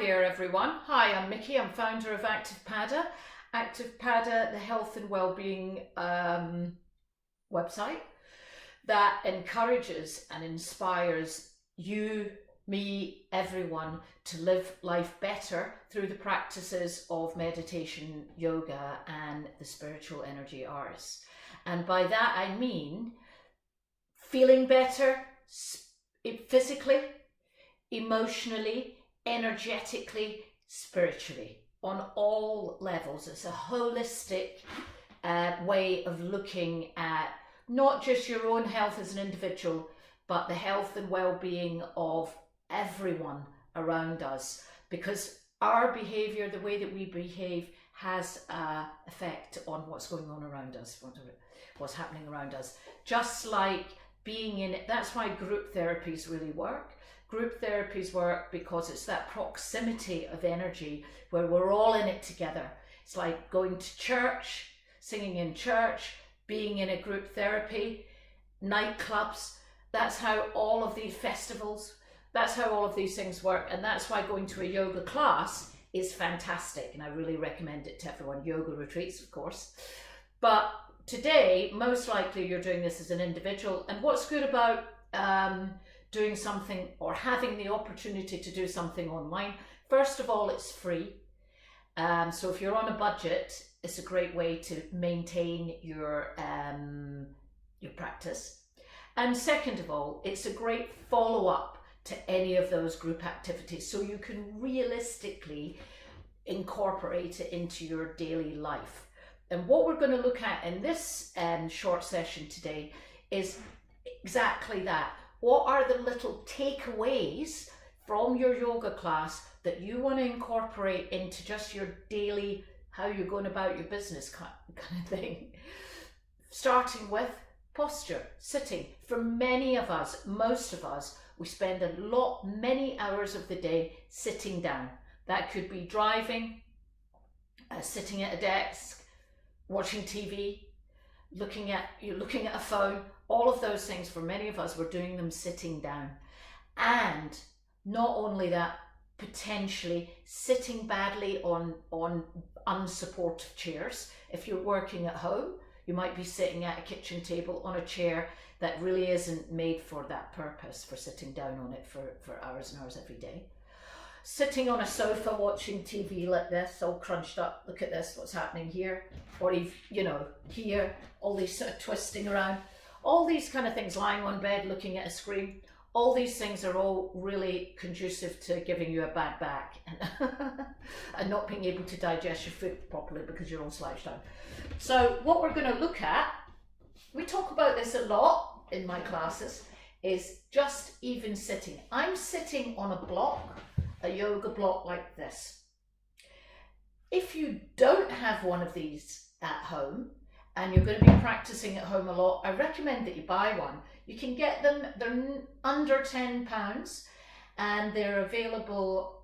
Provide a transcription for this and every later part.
there everyone. Hi, I'm Mickey. I'm founder of ActivePada. ActivePada, the health and wellbeing website that encourages and inspires you, me, everyone to live life better through the practices of meditation, yoga and the spiritual energy arts. And by that I mean feeling better physically, emotionally, energetically, spiritually, on all levels. It's a holistic way of looking at not just your own health as an individual, but the health and well-being of everyone around us, because our behaviour, the way that we behave, has an effect on what's going on around us, what's happening around us. Just like being in it, that's why group therapies really work. Group therapies work because it's that proximity of energy where we're all in it together. It's like going to church, singing in church, being in a group therapy, nightclubs. That's how all of these festivals, that's how all of these things work. And that's why going to a yoga class is fantastic. And I really recommend it to everyone. Yoga retreats, of course. But today, most likely you're doing this as an individual. And what's good about doing something or having the opportunity to do something online, first of all, it's free. So if you're on a budget, it's a great way to maintain your practice. And second of all, it's a great follow-up to any of those group activities, so you can realistically incorporate it into your daily life. And what we're going to look at in this short session today is exactly that. What are the little takeaways from your yoga class that you want to incorporate into just your daily, how you're going about your business kind of thing? Starting with posture, sitting. For many of us, most of us, we spend many hours of the day sitting down. That could be driving, sitting at a desk, watching TV, looking at a phone. All of those things, for many of us, we're doing them sitting down. And not only that, potentially sitting badly on unsupportive chairs. If you're working at home, you might be sitting at a kitchen table on a chair that really isn't made for that purpose, for sitting down on it for hours and hours every day. Sitting on a sofa watching TV like this, all crunched up, look at this, what's happening here, or here, all these sort of twisting around, all these kind of things, lying on bed, looking at a screen, all these things are all really conducive to giving you a bad back and not being able to digest your food properly because you're all slouched down. So what we're going to look at, we talk about this a lot in my classes, is just even sitting. I'm sitting on a block, a yoga block like this. If you don't have one of these at home and you're going to be practicing at home a lot, I recommend that you buy one. You can get them, they're under £10 and they're available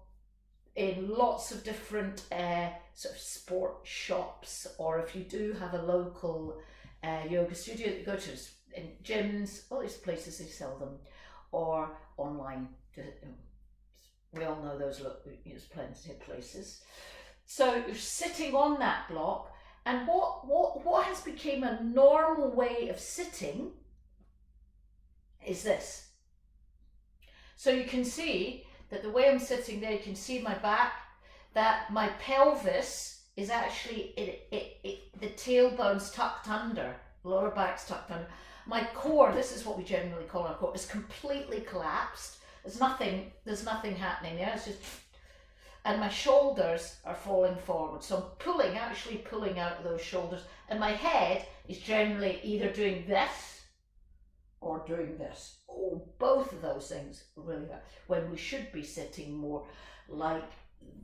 in lots of different sort of sport shops, or if you do have a local yoga studio that you go to, in gyms, all these places they sell them, or online. We all know those, there's plenty of places. So you're sitting on that block, and what has become a normal way of sitting is this. So you can see that the way I'm sitting there, you can see my back, that my pelvis is actually, the tailbone's tucked under, lower back's tucked under. My core, this is what we generally call our core, is completely collapsed. There's nothing happening there, it's just, and my shoulders are falling forward. So I'm actually pulling out of those shoulders, and my head is generally either doing this or doing this. Oh, both of those things really hurt, when we should be sitting more like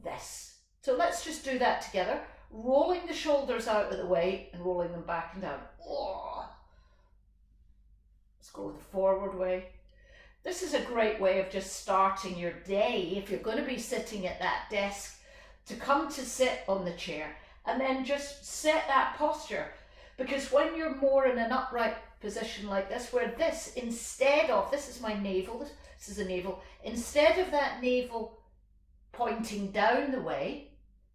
this. So let's just do that together. Rolling the shoulders out of the way and rolling them back and down. Oh. Let's go the forward way. This is a great way of just starting your day, if you're going to be sitting at that desk, to come to sit on the chair and then just set that posture. Because when you're more in an upright position like this, where this, instead of, this is my navel, this is the navel, instead of that navel pointing down the way.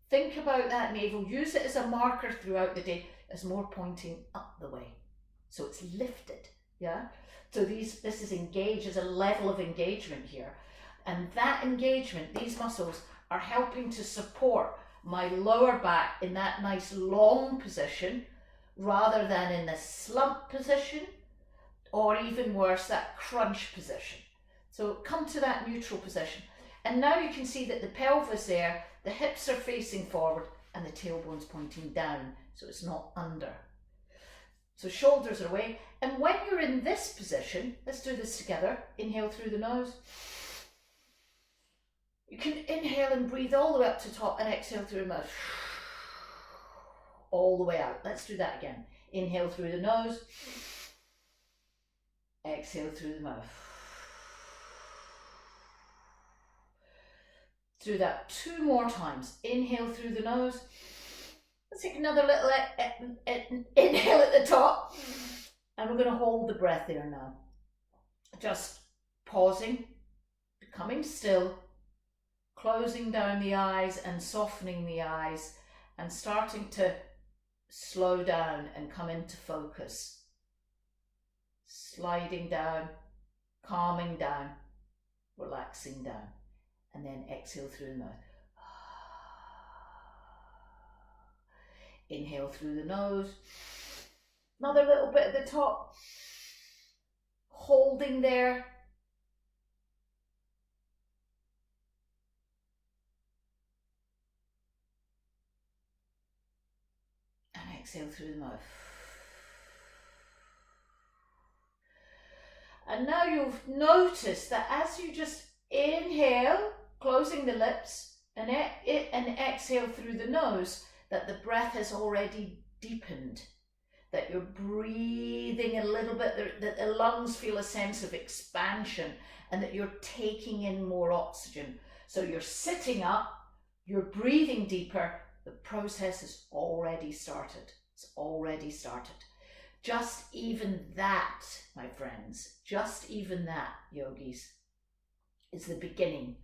Think about that navel, use it as a marker throughout the day as more pointing up the way. So it's lifted, yeah? So this is engaged, there's a level of engagement here. And that engagement, these muscles are helping to support my lower back in that nice long position rather than in the slump position, or even worse, that crunch position. So come to that neutral position. And now you can see that the pelvis there, the hips are facing forward and the tailbone's pointing down, so it's not under. So shoulders are away. And when you're in this position, let's do this together. Inhale through the nose. You can inhale and breathe all the way up to top and exhale through the mouth. All the way out. Let's do that again. Inhale through the nose. Exhale through the mouth. Do that 2 more times. Inhale through the nose. Let's take another little inhale at the top. And we're going to hold the breath there now. Just pausing, becoming still, closing down the eyes and softening the eyes and starting to slow down and come into focus. Sliding down, calming down, relaxing down. And then exhale through the mouth. Inhale through the nose. Another little bit at the top. Holding there. And exhale through the mouth. And now you've noticed that as you just inhale, closing the lips, and exhale through the nose, that the breath has already deepened, that you're breathing a little bit, that the lungs feel a sense of expansion, and that you're taking in more oxygen. So you're sitting up, you're breathing deeper, the process has already started. It's already started. Just even that, my friends, just even that, yogis, is the beginning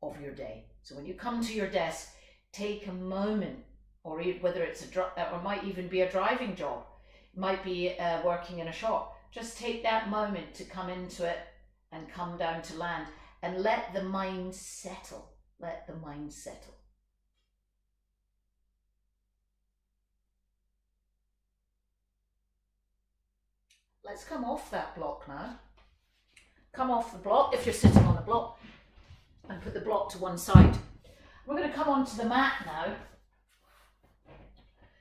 of your day. So when you come to your desk, take a moment, or whether it's or might even be a driving job, it might be working in a shop. Just take that moment to come into it and come down to land and let the mind settle. Let the mind settle. Let's come off that block now. Come off the block if you're sitting on the block and put the block to one side. We're going to come onto the mat now.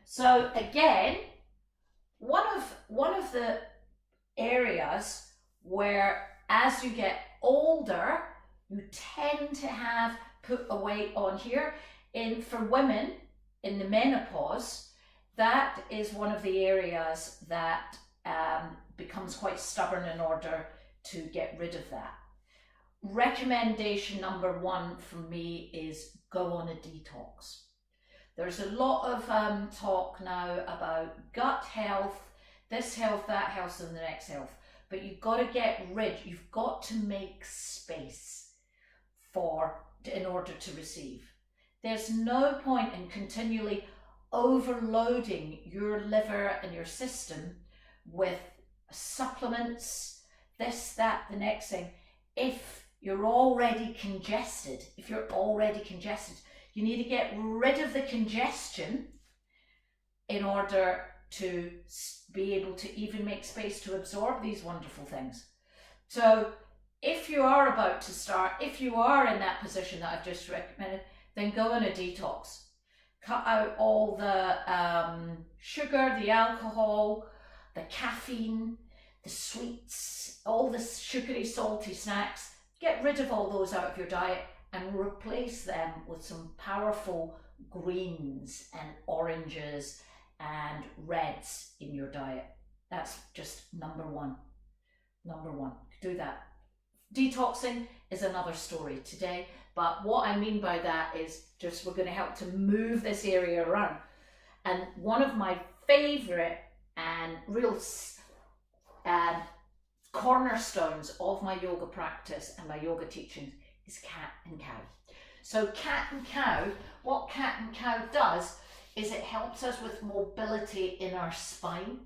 So again, one of the areas where as you get older, you tend to have put a weight on here. For women in the menopause, that is one of the areas that becomes quite stubborn in order to get rid of that. Recommendation number 1 from me is go on a detox. There's a lot of talk now about gut health, this health, that health, and the next health. But you've got to get rid, you've got to make space in order to receive. There's no point in continually overloading your liver and your system with supplements, this, that, the next thing. If you're already congested, you need to get rid of the congestion in order to be able to even make space to absorb these wonderful things. So if you are about to start, if you are in that position that I've just recommended, then go on a detox. Cut out all the sugar, the alcohol, the caffeine, the sweets, all the sugary, salty snacks. Get rid of all those out of your diet and replace them with some powerful greens and oranges and reds in your diet. That's just number one. Do that. Detoxing is another story today, but what I mean by that is just we're going to help to move this area around. And one of my favorite and real cornerstones of my yoga practice and my yoga teachings is cat and cow. So cat and cow, what cat and cow does is it helps us with mobility in our spine.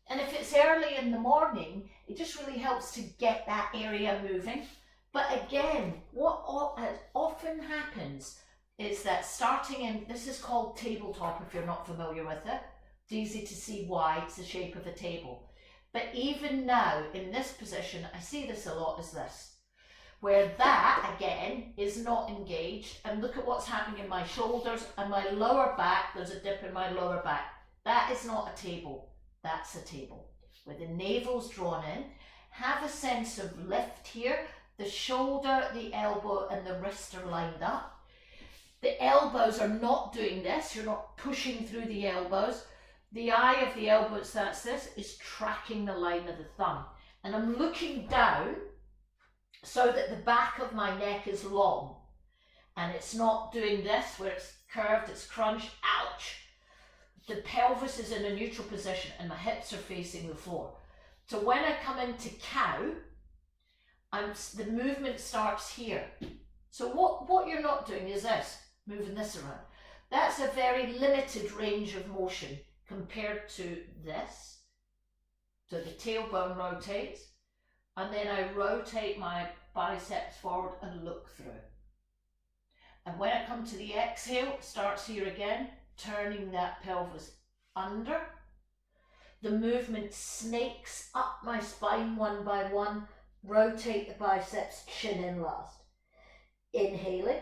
And if it's early in the morning, it just really helps to get that area moving. But again, what often happens is that starting in, this is called tabletop if you're not familiar with it. It's easy to see why, it's the shape of a table. But even now, in this position, I see this a lot as this, where that, again, is not engaged. And look at what's happening in my shoulders and my lower back. There's a dip in my lower back. That is not a table. That's a table. Where the navel's drawn in. Have a sense of lift here. The shoulder, the elbow, and the wrist are lined up. The elbows are not doing this. You're not pushing through the elbows. The eye of the elbow, that's this, is tracking the line of the thumb. And I'm looking down so that the back of my neck is long. And it's not doing this where it's curved, it's crunched, ouch. The pelvis is in a neutral position and my hips are facing the floor. So when I come into cow, the movement starts here. So what you're not doing is this, moving this around. That's a very limited range of motion compared to this. So the tailbone rotates, and then I rotate my biceps forward and look through. And when I come to the exhale, it starts here again, turning that pelvis under. The movement snakes up my spine one by one, rotate the biceps, chin in last. Inhaling.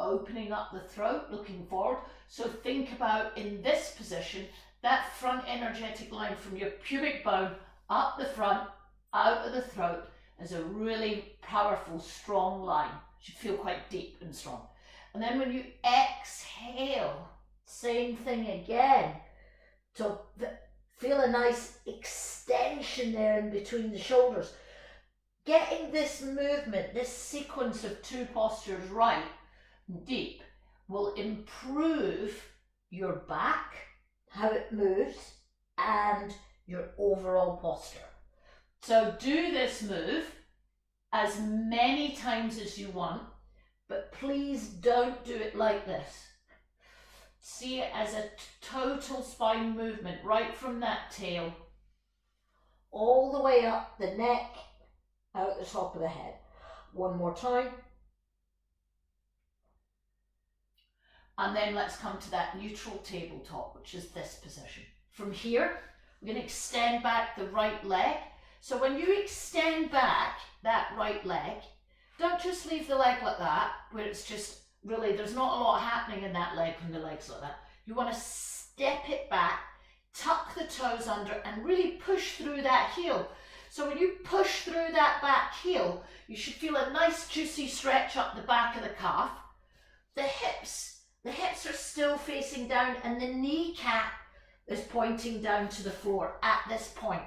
Opening up the throat, looking forward. So think about in this position, that front energetic line from your pubic bone up the front, out of the throat is a really powerful, strong line. It should feel quite deep and strong. And then when you exhale, same thing again. So feel a nice extension there in between the shoulders. Getting this movement, this sequence of two postures right, deep, will improve your back, how it moves, and your overall posture. So do this move as many times as you want, but please don't do it like this. See it as a total spine movement, right from that tail, all the way up the neck, out the top of the head. One more time. And then let's come to that neutral tabletop, which is this position. From here, we're going to extend back the right leg. So when you extend back that right leg, don't just leave the leg like that, where it's just really, there's not a lot happening in that leg when the leg's like that. You want to step it back, tuck the toes under, and really push through that heel. So when you push through that back heel, you should feel a nice juicy stretch up the back of the calf. The hips are still facing down and the kneecap is pointing down to the floor at this point.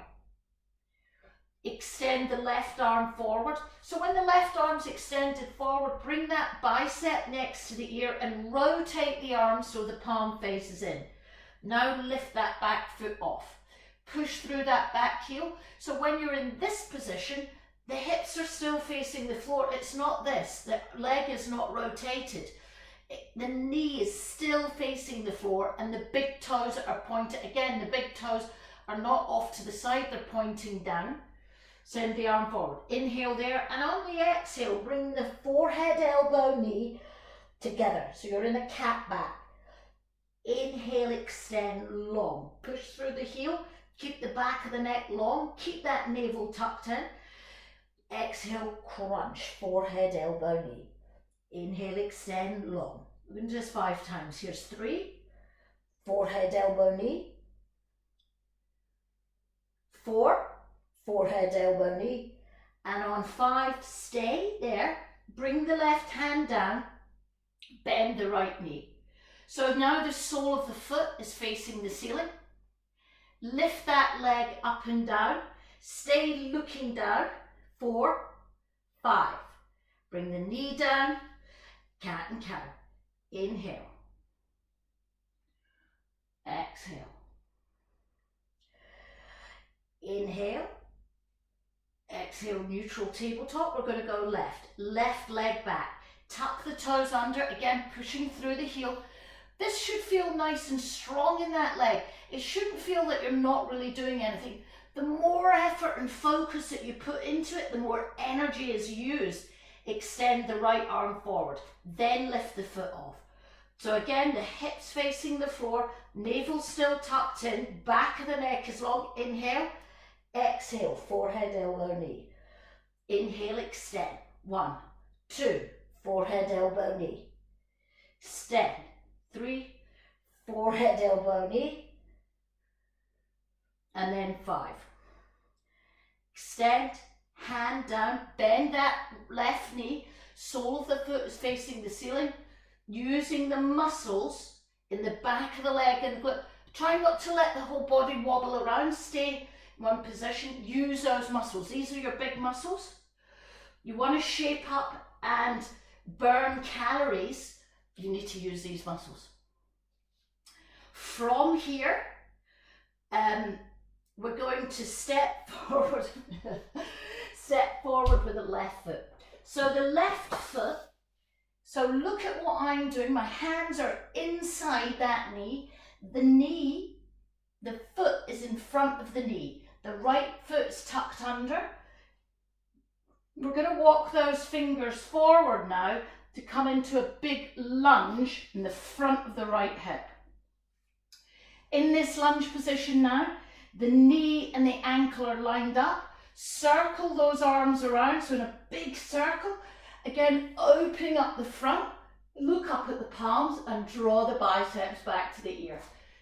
Extend the left arm forward. So when the left arm's extended forward, bring that bicep next to the ear and rotate the arm so the palm faces in. Now lift that back foot off. Push through that back heel. So when you're in this position, the hips are still facing the floor. It's not this. The leg is not rotated. The knee is still facing the floor and the big toes are pointed. Again, the big toes are not off to the side. They're pointing down. Send the arm forward. Inhale there, and on the exhale, bring the forehead, elbow, knee together. So you're in a cat back. Inhale, extend long. Push through the heel. Keep the back of the neck long. Keep that navel tucked in. Exhale, crunch. Forehead, elbow, knee. Inhale, extend long. We're going to do this 5 times. Here's 3. Forehead, elbow, knee. 4. Forehead, elbow, knee. And on 5, stay there. Bring the left hand down. Bend the right knee. So now the sole of the foot is facing the ceiling. Lift that leg up and down. Stay looking down. 4, 5. Bring the knee down. Cat and cow. Inhale. Exhale. Inhale. Exhale, neutral tabletop. We're going to go left. Left leg back. Tuck the toes under, again pushing through the heel. This should feel nice and strong in that leg. It shouldn't feel that you're not really doing anything. The more effort and focus that you put into it, the more energy is used. Extend the right arm forward, then lift the foot off. So again, the hips facing the floor, navel still tucked in, back of the neck is long. Inhale, exhale, forehead, elbow, knee. Inhale, extend. 1, 2, forehead, elbow, knee. Extend. 3, forehead, elbow, knee. And then 5. Extend, hand down, bend that left knee, sole of the foot is facing the ceiling, using the muscles in the back of the leg and the glute. Try not to let the whole body wobble around, stay in one position, use those muscles. These are your big muscles. You want to shape up and burn calories, you need to use these muscles. From here, we're going to step forward, step forward with the left foot. So the left foot, so look at what I'm doing. My hands are inside that knee. The foot is in front of the knee. The right foot's tucked under. We're going to walk those fingers forward now to come into a big lunge in the front of the right hip. In this lunge position now, the knee and the ankle are lined up. Circle those arms around, so in a big circle. Again, opening up the front, look up at the palms and draw the biceps back to the ear.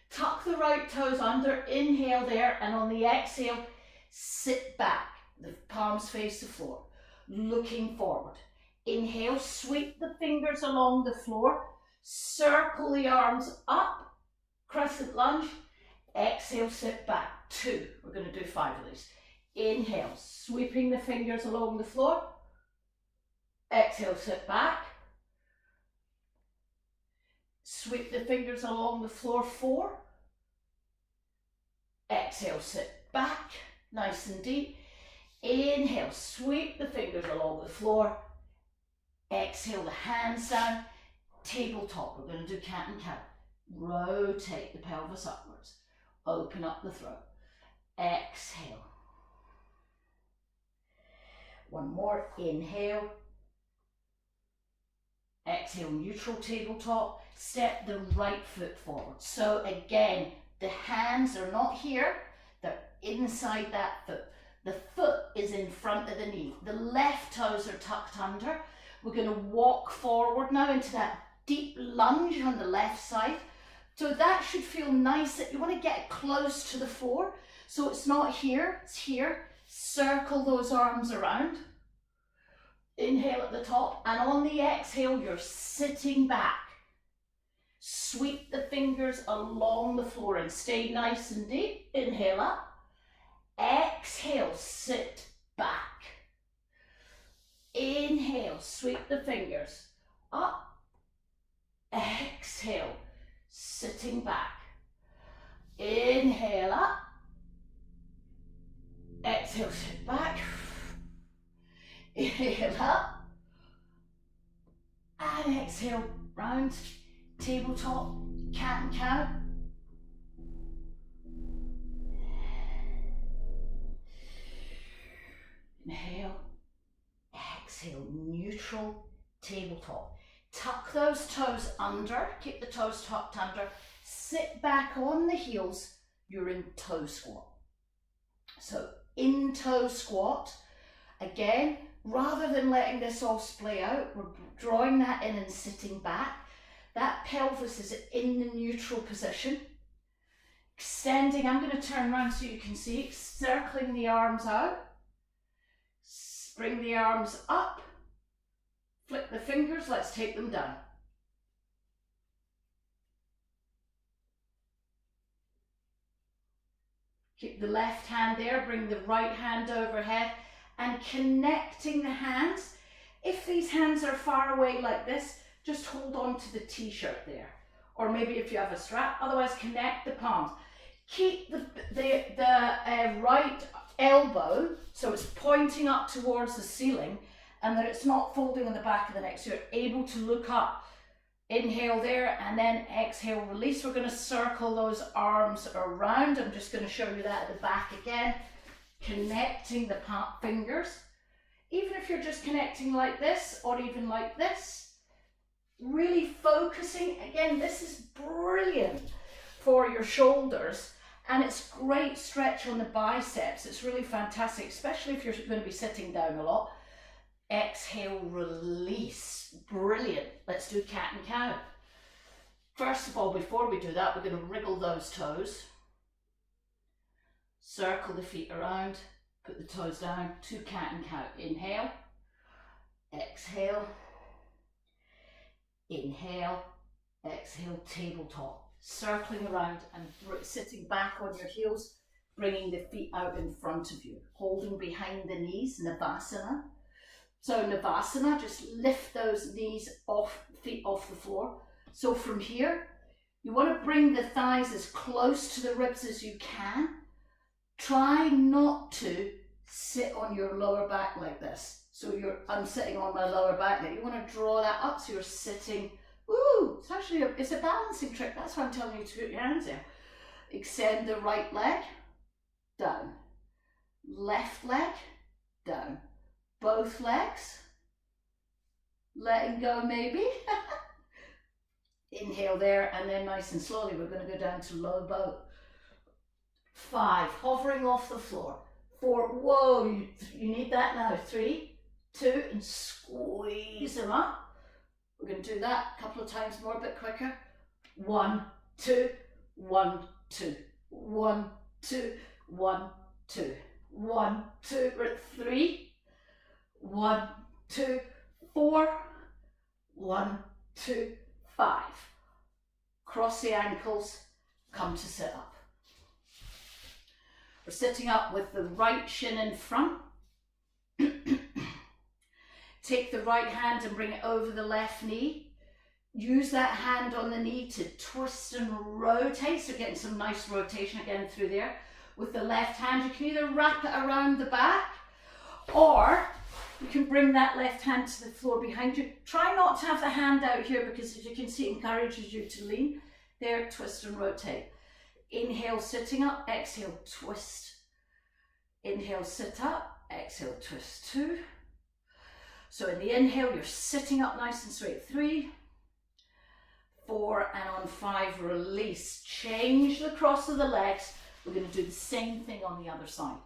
Tuck the right toes under, inhale there, and on the exhale, sit back. The palms face the floor, looking forward. Inhale, sweep the fingers along the floor, circle the arms up, crescent lunge. Exhale, sit back. 2. We're going to do 5 of these. Inhale, sweeping the fingers along the floor. Exhale, sit back. Sweep the fingers along the floor. 4. Exhale, sit back, nice and deep. Inhale, sweep the fingers along the floor. Exhale, the hands down. Tabletop, we're going to do cat and cow. Rotate the pelvis upwards. Open up the throat. Exhale. One more. Inhale. Exhale, neutral tabletop. Step the right foot forward. So again, the hands are not here. They're inside that foot. The foot is in front of the knee. The left toes are tucked under. We're going to walk forward now into that deep lunge on the left side. So that should feel nice. That you want to get close to the floor. So it's not here, it's here. Circle those arms around. Inhale at the top, and on the exhale, you're sitting back. Sweep the fingers along the floor and stay nice and deep. Inhale up. Exhale, sit back. Inhale, sweep the fingers up. Exhale, sitting back. Inhale up. Exhale, sit back. Inhale up. And exhale, round. Tabletop, cat and cow. Inhale, exhale, neutral tabletop. Tuck those toes under, keep the toes tucked under. Sit back on the heels, you're in toe squat. So in toe squat, again, rather than letting this all splay out, we're drawing that in and sitting back. That pelvis is in the neutral position. Extending, I'm going to turn around so you can see, circling the arms out. Bring the arms up. Flick the fingers, let's take them down. Keep the left hand there, bring the right hand overhead and connecting the hands. If these hands are far away like this, just hold on to the t-shirt there. Or maybe if you have a strap, otherwise connect the palms. Keep the right elbow, so it's pointing up towards the ceiling, and that it's not folding on the back of the neck, so you're able to look up. Inhale there, and then exhale, release. We're going to circle those arms around. I'm just going to show you that at the back again. Connecting the fingers. Even if you're just connecting like this, or even like this, really focusing. Again, this is brilliant for your shoulders, and it's great stretch on the biceps. It's really fantastic, especially if you're going to be sitting down a lot. Exhale, release. Brilliant. Let's do cat and cow. First of all, before we do that, we're going to wriggle those toes. Circle the feet around. Put the toes down. To cat and cow. Inhale. Exhale. Inhale. Exhale. Tabletop. Circling around and sitting back on your heels. Bringing the feet out in front of you. Holding behind the knees. Navasana. So Navasana, just lift those knees off, feet off the floor. So from here, you want to bring the thighs as close to the ribs as you can. Try not to sit on your lower back like this. So I'm sitting on my lower back there. You want to draw that up so you're sitting. Ooh, it's actually it's a balancing trick. That's why I'm telling you to put your hands there. Extend the right leg, down. Left leg, down. Both legs, letting go maybe. Inhale there, and then nice and slowly we're going to go down to low boat. 5, hovering off the floor. 4, whoa, you need that now. 3, 2, and squeeze them up. We're going to do that a couple of times more, a bit quicker. 1, 2, 1, 2, 1, 2, 1, 2, 1, 2, we're at 3. 1, 2, 4, 1, 2, 5. Cross the ankles, come to sit up. We're sitting up with the right shin in front. Take the right hand and bring it over the left knee. Use that hand on the knee to twist and rotate, so getting some nice rotation again through there. With the left hand, you can either wrap it around the back, or you can bring that left hand to the floor behind you. Try not to have the hand out here, because as you can see, it encourages you to lean. There, twist and rotate. Inhale, sitting up. Exhale, twist. Inhale, sit up. Exhale, twist. 2. So in the inhale, you're sitting up nice and straight. 3, 4, and on 5, release. Change the cross of the legs. We're going to do the same thing on the other side.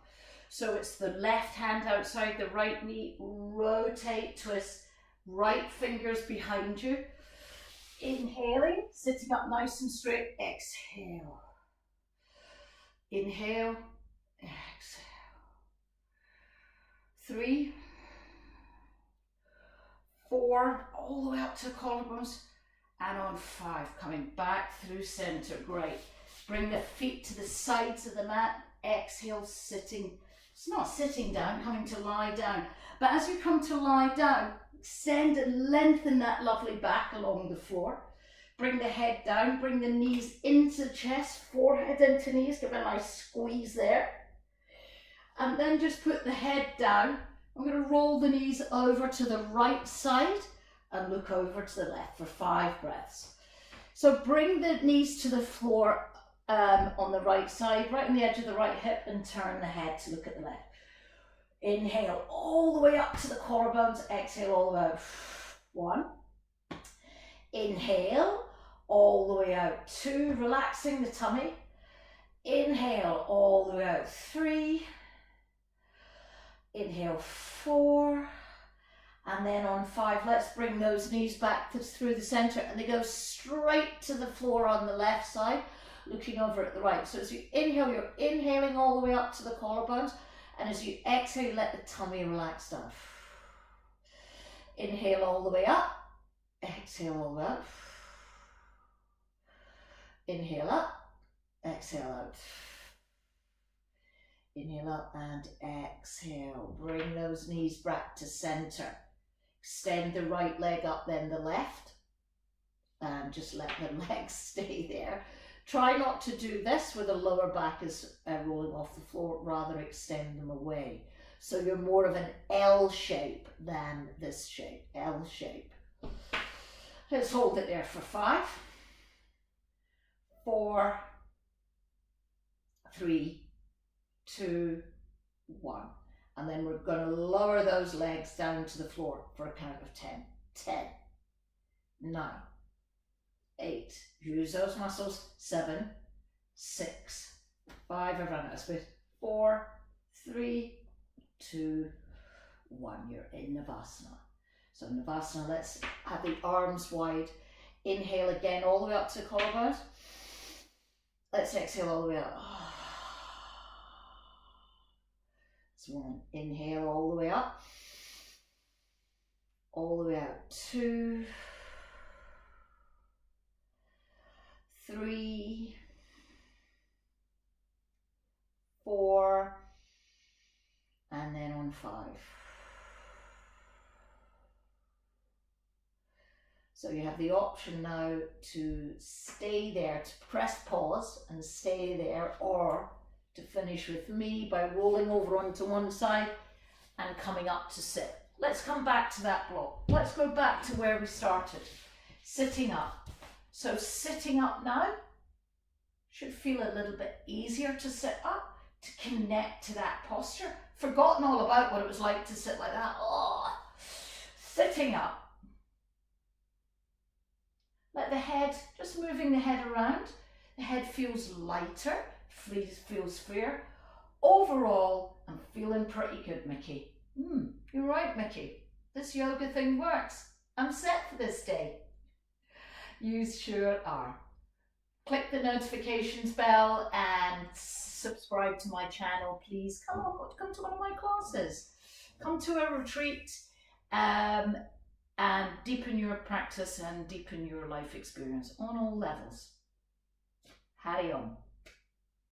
So it's the left hand outside the right knee, rotate, twist, right fingers behind you. Inhaling, sitting up nice and straight, exhale. Inhale, exhale. 3, 4, all the way up to the collarbones, and on 5, coming back through center. Great. Bring the feet to the sides of the mat. Exhale, sitting. It's not sitting down, coming to lie down. But as you come to lie down, extend and lengthen that lovely back along the floor. Bring the head down, bring the knees into the chest, forehead into knees, give a nice squeeze there. And then just put the head down. I'm going to roll the knees over to the right side and look over to the left for 5 breaths. So bring the knees to the floor on the right side, right on the edge of the right hip, and turn the head to look at the left. Inhale all the way up to the collarbones, exhale all the way out. 1. Inhale all the way out. 2, relaxing the tummy. Inhale all the way out. 3. Inhale 4. And then on 5, let's bring those knees back through the center, and they go straight to the floor on the left side, looking over at the right. So as you inhale, you're inhaling all the way up to the collarbones, and as you exhale, let the tummy relax down. Inhale all the way up, exhale all the way up. Inhale up, exhale out. Inhale up and exhale. Bring those knees back to center. Extend the right leg up, then the left. And just let the legs stay there. Try not to do this where the lower back is rolling off the floor, rather extend them away. So you're more of an L shape than this shape, L shape. Let's hold it there for 5, 4, 3, 2, 1. And then we're going to lower those legs down to the floor for a count of 10. 10, 9, 8. Use those muscles. 7, 6, 5. I've run out of space. 4, 3, 2, 1. You're in Navasana. So Navasana, let's have the arms wide. Inhale again all the way up to the collarbones. Let's exhale all the way up. So 1, inhale all the way up. All the way out. 2, 3, 4, and then on 5. So you have the option now to stay there, to press pause and stay there, or to finish with me by rolling over onto one side and coming up to sit. Let's come back to that block. Let's go back to where we started, sitting up. So sitting up now should feel a little bit easier to sit up, to connect to that posture. Forgotten all about what it was like to sit like that. Oh, sitting up. Let the head, just moving the head around, the head feels lighter, feels freer. Overall, I'm feeling pretty good, Mickey. You're right, Mickey. This yoga thing works. I'm set for this day. You sure are. Click the notifications bell and subscribe to my channel, please. Come to one of my classes. Come to a retreat. And deepen your practice and deepen your life experience on all levels. Hari Om.